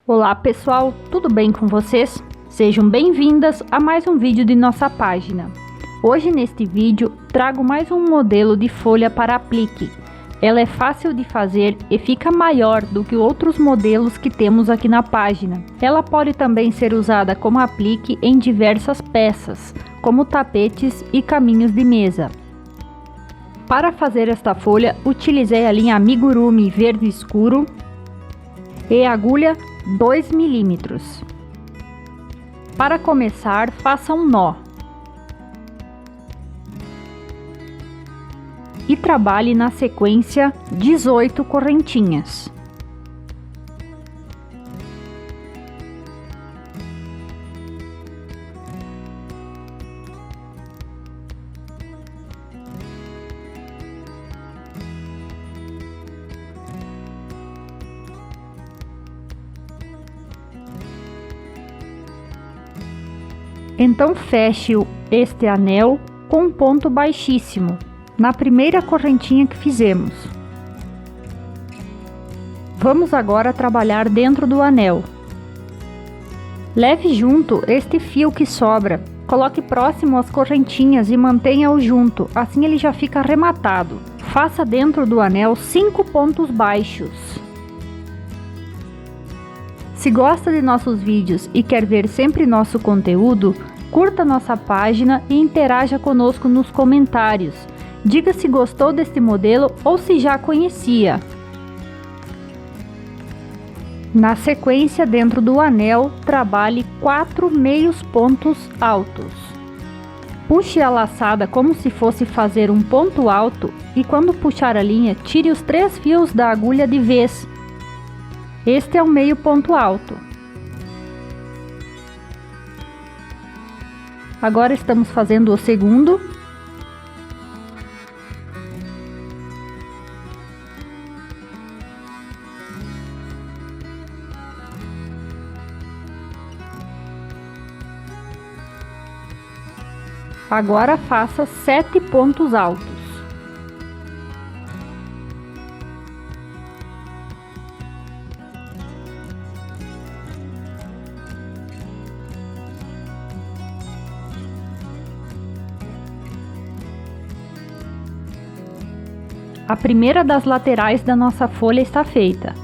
Olá pessoal, tudo bem com vocês? Sejam bem-vindas a mais um vídeo de nossa página. Hoje neste vídeo trago mais um modelo de folha para aplique. Ela é fácil de fazer e fica maior do que outros modelos que temos aqui na página. Ela pode também ser usada como aplique em diversas peças, como tapetes e caminhos de mesa. Para fazer esta folha, utilizei a linha Amigurumi verde escuro e agulha 2 mm. Para começar, faça um nó e trabalhe na sequência 18 correntinhas. Então feche este anel com um ponto baixíssimo na primeira correntinha que fizemos. Vamos agora trabalhar dentro do anel. Leve junto este fio que sobra, coloque próximo às correntinhas e mantenha-o junto, assim ele já fica arrematado. Faça dentro do anel 5 pontos baixos. Se gosta de nossos vídeos e quer ver sempre nosso conteúdo, curta nossa página e interaja conosco nos comentários. Diga se gostou deste modelo ou se já conhecia. Na sequência, dentro do anel, trabalhe 4 meios pontos altos. Puxe a laçada como se fosse fazer um ponto alto e quando puxar a linha, tire os 3 fios da agulha de vez. Este é o meio ponto alto. Agora estamos fazendo o segundo. Agora faça 7 pontos altos. A primeira das laterais da nossa folha está feita,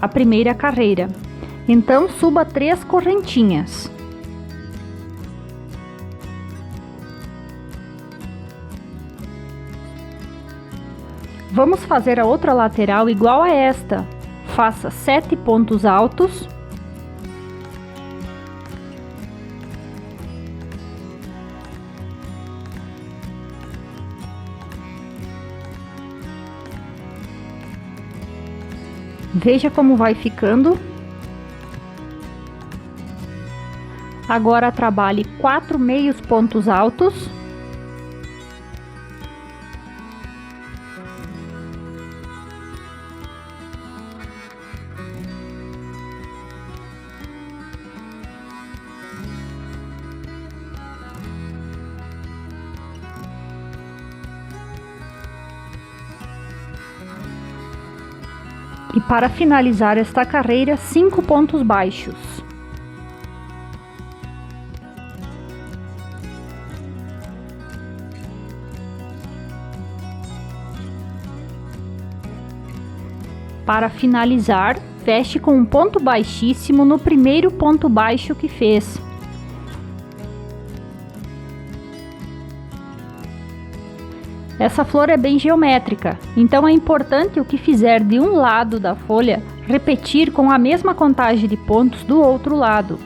a primeira carreira. Então suba 3 correntinhas. Vamos fazer a outra lateral igual a esta. Faça 7 pontos altos. Veja como vai ficando. Agora trabalhe 4 meios pontos altos. E para finalizar esta carreira, 5 pontos baixos. Para finalizar, feche com um ponto baixíssimo no primeiro ponto baixo que fez. Essa flor é bem geométrica, então é importante o que fizer de um lado da folha repetir com a mesma contagem de pontos do outro lado.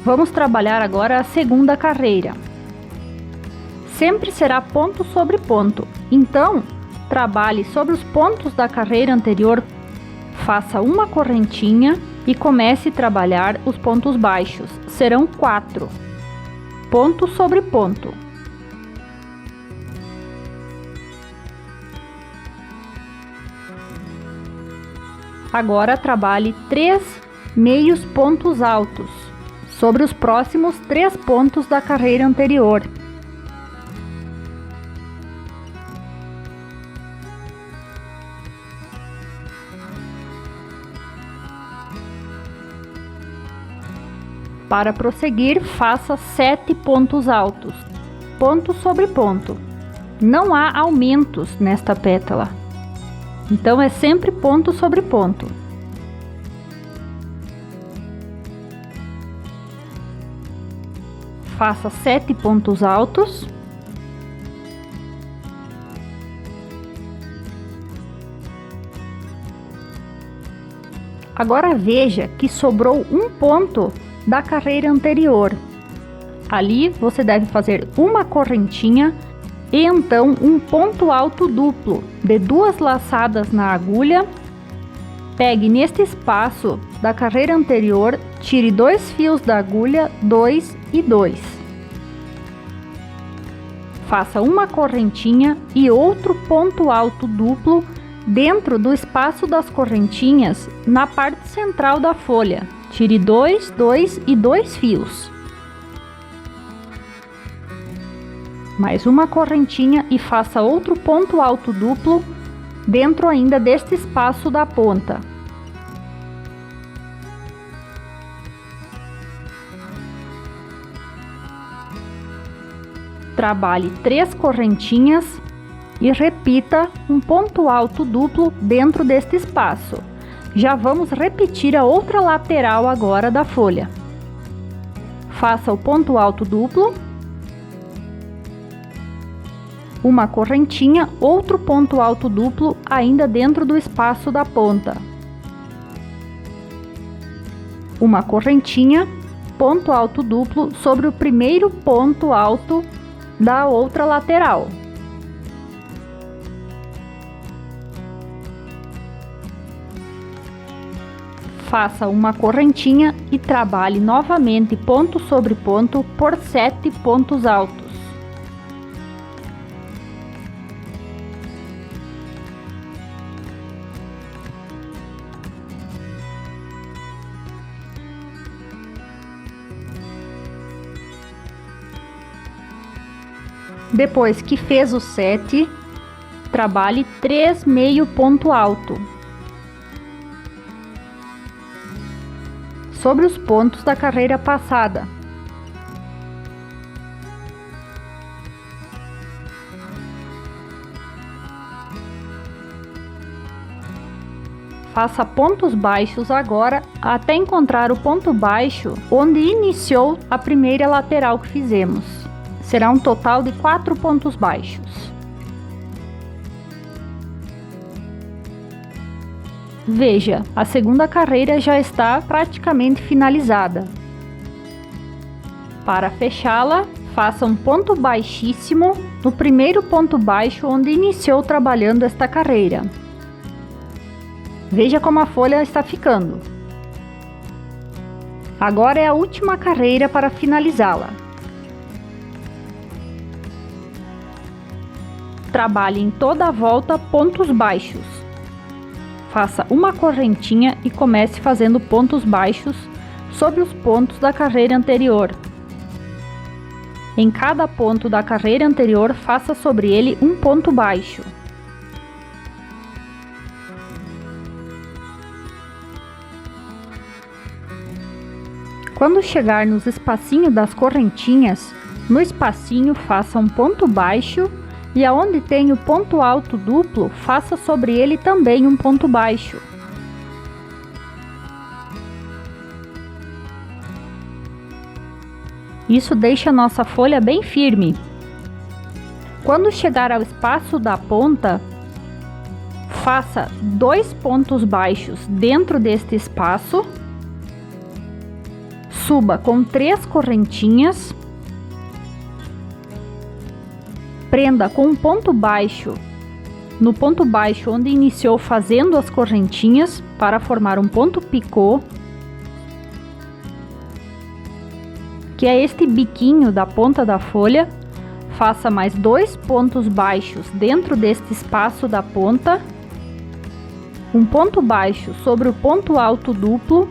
Vamos trabalhar agora a segunda carreira. Sempre será ponto sobre ponto, então trabalhe sobre os pontos da carreira anterior, faça uma correntinha e comece a trabalhar os pontos baixos, serão 4. Ponto sobre ponto. Agora trabalhe 3 meios pontos altos sobre os próximos 3 pontos da carreira anterior. Para prosseguir, faça 7 pontos altos, ponto sobre ponto. Não há aumentos nesta pétala, então é sempre ponto sobre ponto. Faça 7 pontos altos. Agora veja que sobrou um ponto da carreira anterior. Ali você deve fazer uma correntinha e então um ponto alto duplo de 2 laçadas na agulha. Pegue neste espaço da carreira anterior, tire 2 fios da agulha, 2 e 2. Faça uma correntinha e outro ponto alto duplo dentro do espaço das correntinhas na parte central da folha. Tire 2, 2 e 2 fios. Mais uma correntinha e faça outro ponto alto duplo dentro ainda deste espaço da ponta. Trabalhe 3 correntinhas e repita um ponto alto duplo dentro deste espaço. Já vamos repetir a outra lateral agora da folha. Faça o ponto alto duplo, uma correntinha, outro ponto alto duplo ainda dentro do espaço da ponta. Uma correntinha, ponto alto duplo sobre o primeiro ponto alto da outra lateral. Faça uma correntinha e trabalhe novamente ponto sobre ponto por 7 pontos altos. Depois que fez o 7, trabalhe 3 meio ponto alto sobre os pontos da carreira passada. Faça pontos baixos agora até encontrar o ponto baixo onde iniciou a primeira lateral que fizemos. Será um total de 4 pontos baixos. Veja, a segunda carreira já está praticamente finalizada. Para fechá-la, faça um ponto baixíssimo no primeiro ponto baixo onde iniciou trabalhando esta carreira. Veja como a folha está ficando. Agora é a última carreira para finalizá-la. Trabalhe em toda a volta pontos baixos. Faça uma correntinha e comece fazendo pontos baixos sobre os pontos da carreira anterior. Em cada ponto da carreira anterior, faça sobre ele um ponto baixo. Quando chegar nos espacinhos das correntinhas, no espacinho faça um ponto baixo. E aonde tem o ponto alto duplo, faça sobre ele também um ponto baixo. Isso deixa a nossa folha bem firme. Quando chegar ao espaço da ponta, faça 2 pontos baixos dentro deste espaço. Suba com 3 correntinhas. Prenda com um ponto baixo no ponto baixo onde iniciou fazendo as correntinhas para formar um ponto picô, que é este biquinho da ponta da folha. Faça mais 2 pontos baixos dentro deste espaço da ponta, um ponto baixo sobre o ponto alto duplo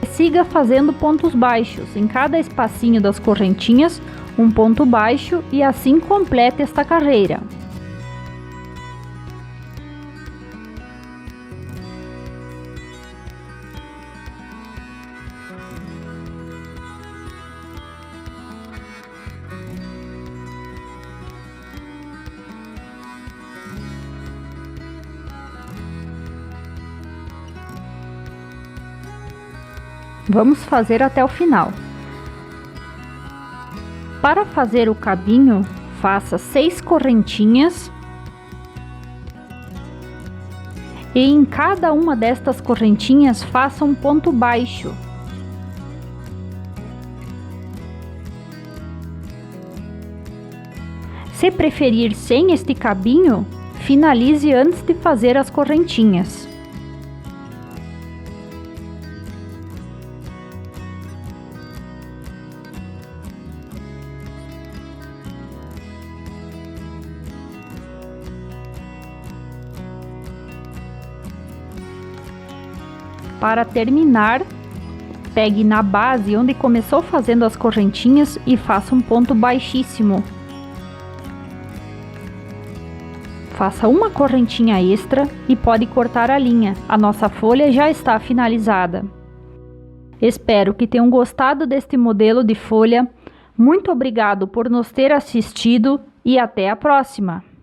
e siga fazendo pontos baixos em cada espacinho das correntinhas, um ponto baixo, e assim complete esta carreira. Vamos fazer até o final. Para fazer o cabinho, faça 6 correntinhas e em cada uma destas correntinhas faça um ponto baixo. Se preferir sem este cabinho, finalize antes de fazer as correntinhas. Para terminar, pegue na base onde começou fazendo as correntinhas e faça um ponto baixíssimo. Faça uma correntinha extra e pode cortar a linha. A nossa folha já está finalizada. Espero que tenham gostado deste modelo de folha. Muito obrigado por nos ter assistido e até a próxima!